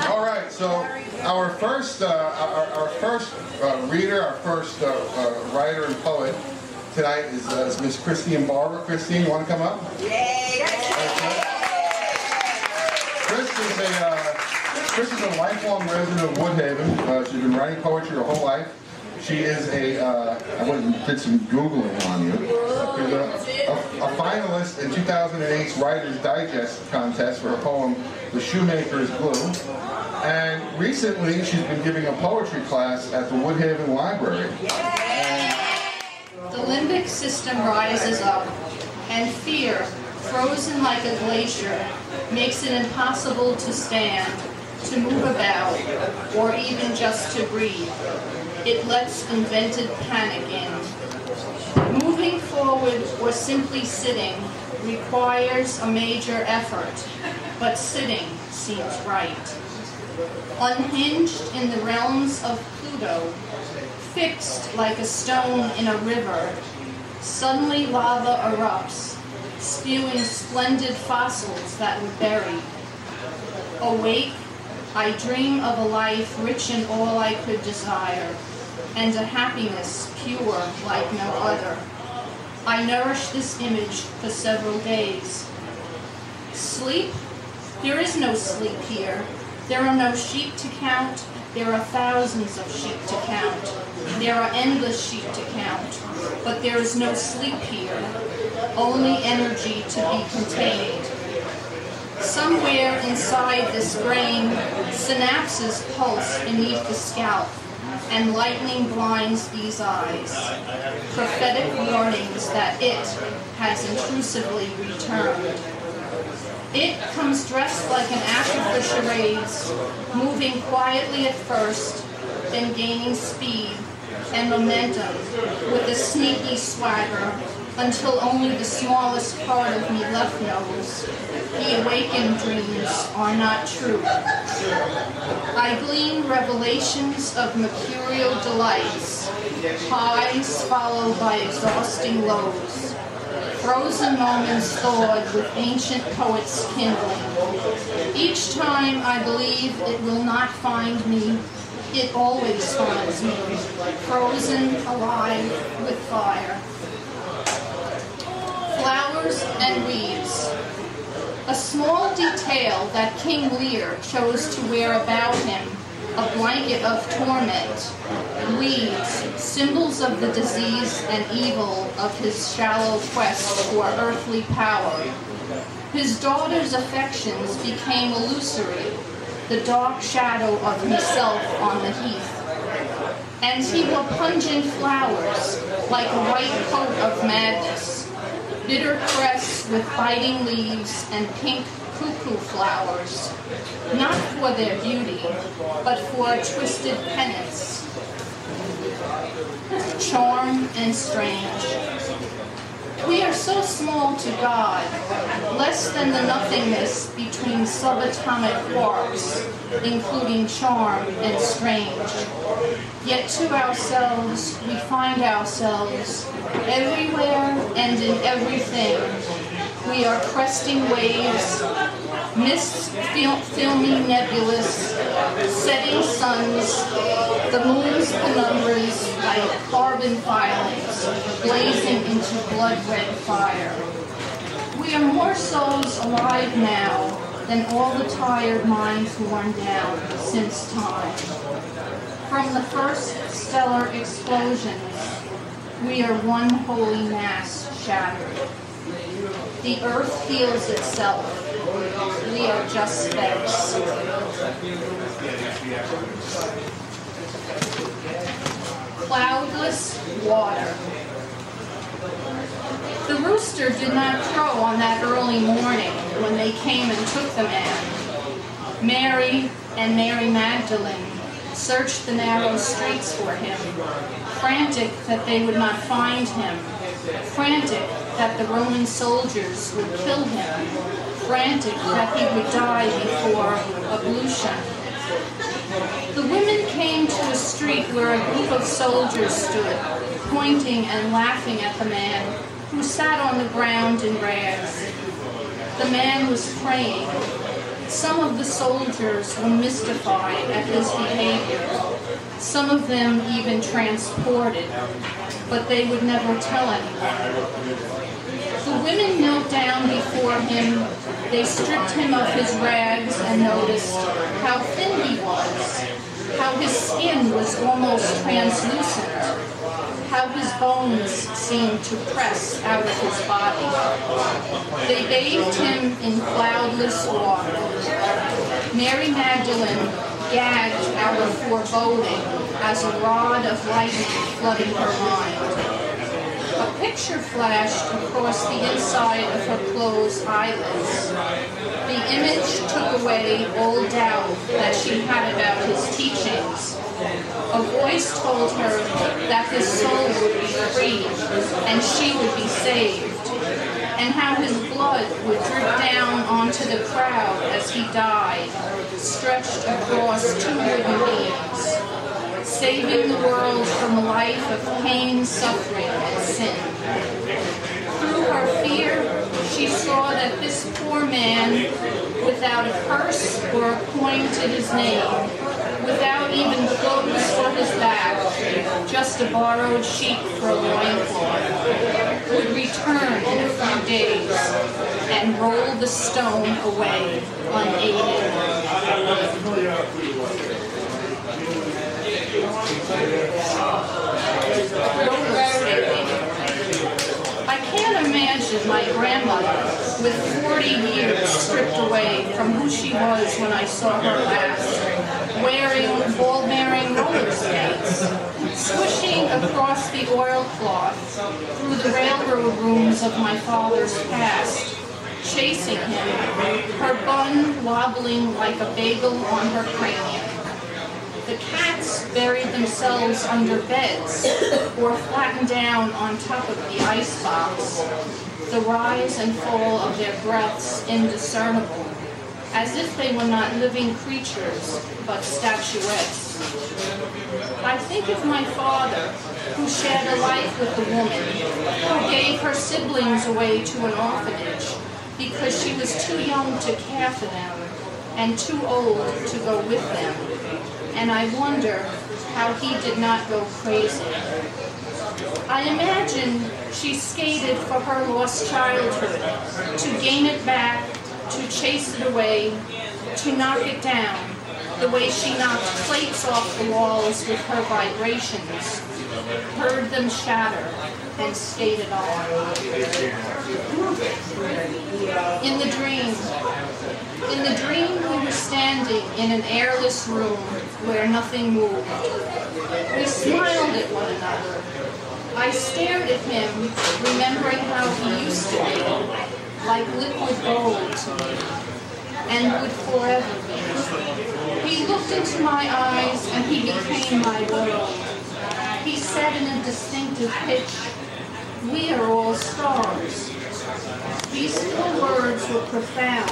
All right, so our first reader, our first writer and poet tonight is Miss Christine Barbour. Christine, you want to come up? Yay! Chris is a lifelong resident of Woodhaven. She's been writing poetry her whole life. She is I went and did some Googling on you. She's a finalist in 2008's Writers Digest contest for her poem, The Shoemaker's Glue. And recently, she's been giving a poetry class at the Woodhaven Library. The limbic system rises up, and fear, frozen like a glacier, makes it impossible to stand, to move about, or even just to breathe. It lets invented panic in. Moving forward or simply sitting requires a major effort, but sitting seems right. Unhinged in the realms of Pluto, fixed like a stone in a river, suddenly lava erupts, spewing splendid fossils that were buried. Awake, I dream of a life rich in all I could desire, and a happiness pure like no other. I nourish this image for several days. Sleep? There is no sleep here. There are no sheep to count. There are thousands of sheep to count. There are endless sheep to count. But there is no sleep here, only energy to be contained. Somewhere inside this brain, synapses pulse beneath the scalp, and lightning blinds these eyes. Prophetic warnings that it has intrusively returned. It comes dressed like an actor for charades, moving quietly at first, then gaining speed and momentum with a sneaky swagger until only the smallest part of me left knows the awakened dreams are not true. I glean revelations of mercurial delights, highs followed by exhausting lows, frozen moments thawed with ancient poets kindling. Each time I believe it will not find me, it always finds me, frozen alive with fire. Flowers and weeds. A small detail that King Neir chose to wear about him, a blanket of torment. Weeds, symbols of the disease and evil of his shallow quest for earthly power. His daughter's affections became illusory, the dark shadow of himself on the heath. And he wore pungent flowers, like a white coat of madness, bitter crests with biting leaves and pink cuckoo flowers, not for their beauty, but for a twisted penance. Charm and strange. We are so small to God, less than the nothingness between subatomic quarks, including charm and strange. Yet to ourselves, we find ourselves everywhere and in everything. We are cresting waves, mists filmy nebulous, setting suns, the moon's penumbras like carbon filings, blazing into blood-red fire. We are more souls alive now than all the tired minds worn down since time. From the first stellar explosions, we are one holy mass shattered. The earth heals itself. We are just specks. Cloudless water. The rooster did not crow on that early morning when they came and took the man. Mary and Mary Magdalene searched the narrow streets for him, frantic that they would not find him, frantic that the Roman soldiers would kill him, frantic that he would die before ablution. The women came to a street where a group of soldiers stood, pointing and laughing at the man who sat on the ground in rags. The man was praying. Some of the soldiers were mystified at his behavior, some of them even transported, but they would never tell anyone. The women knelt down before him. They stripped him of his rags and noticed how thin he was, how his skin was almost translucent, how his bones seemed to press out of his body. They bathed him in cloudless water. Mary Magdalene gagged out of foreboding as a rod of lightning flooded her mind. A picture flashed across the inside of her closed eyelids. The image took away all doubt that she had about his teachings. A voice told her that his soul would be free and she would be saved, and how his blood would drip down onto the crowd as he died, stretched across two wooden beams, saving the world from a life of pain, suffering, and sin. Through her fear, she saw that this poor man, without a purse or a coin to his name, without even clothes for his back, just a borrowed sheet for a loincloth, would return in a few days and roll the stone away unaided. I can't imagine my grandmother, with 40 years stripped away from who she was when I saw her last, wearing ball-bearing roller skates, swishing across the oilcloth through the railroad rooms of my father's past, chasing him, her bun wobbling like a bagel on her cranium. The cats buried themselves under beds or flattened down on top of the icebox, the rise and fall of their breaths indiscernible, as if they were not living creatures, but statuettes. I think of my father, who shared a life with a woman, who gave her siblings away to an orphanage because she was too young to care for them and too old to go with them. And I wonder how he did not go crazy. I imagine she skated for her lost childhood, to gain it back, to chase it away, to knock it down, the way she knocked plates off the walls with her vibrations, heard them shatter, and skated on. In the dream we were standing in an airless room where nothing moved. We smiled at one another. I stared at him, remembering how he used to be, like liquid gold to me, and would forever be. He looked into my eyes and he became my world. He said in a distinctive pitch, "We are all stars." These four words were profound.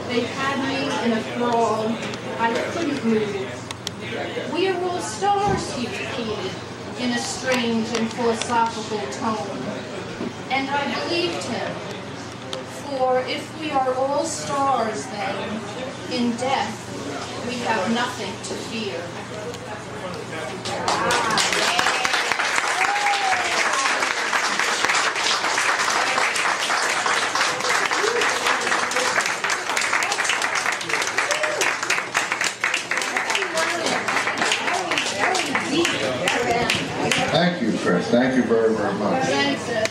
They had me in a thrall. I couldn't move. "We are all stars," he repeated, in a strange and philosophical tone. And I believed him. For if we are all stars, then, in death, we have nothing to fear. Thank you, Chris. Thank you very, very much. Thanks, Ed.